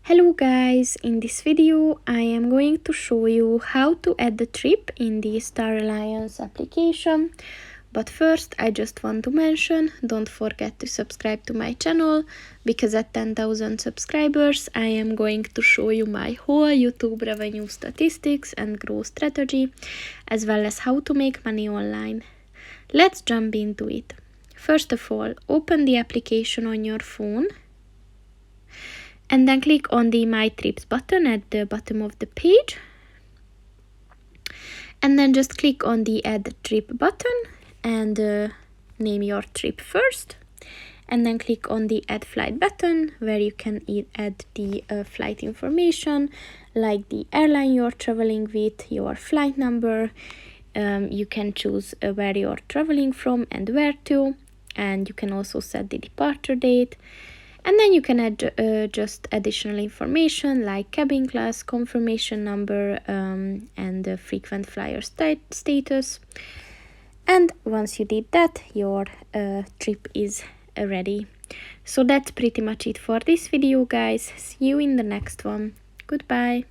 Hello guys, in this video I am going to show you how to add the trip in the Star Alliance application. But first I just want to mention, don't forget to subscribe to my channel, because at 10,000 subscribers I am going to show you my whole YouTube revenue statistics and growth strategy, as well as how to make money online. Let's jump into it. First of all, open the application on your phone. And then click on the My Trips button at the bottom of the page. And then just click on the Add Trip button and name your trip first. And then click on the Add Flight button, where you can add the flight information, like the airline you're traveling with, your flight number. You can choose where you're traveling from and where to. And you can also set the departure date. And then you can add just additional information like cabin class, confirmation number, and the frequent flyer status. And once you did that, your trip is ready. So that's pretty much it for this video, guys. See you in the next one. Goodbye.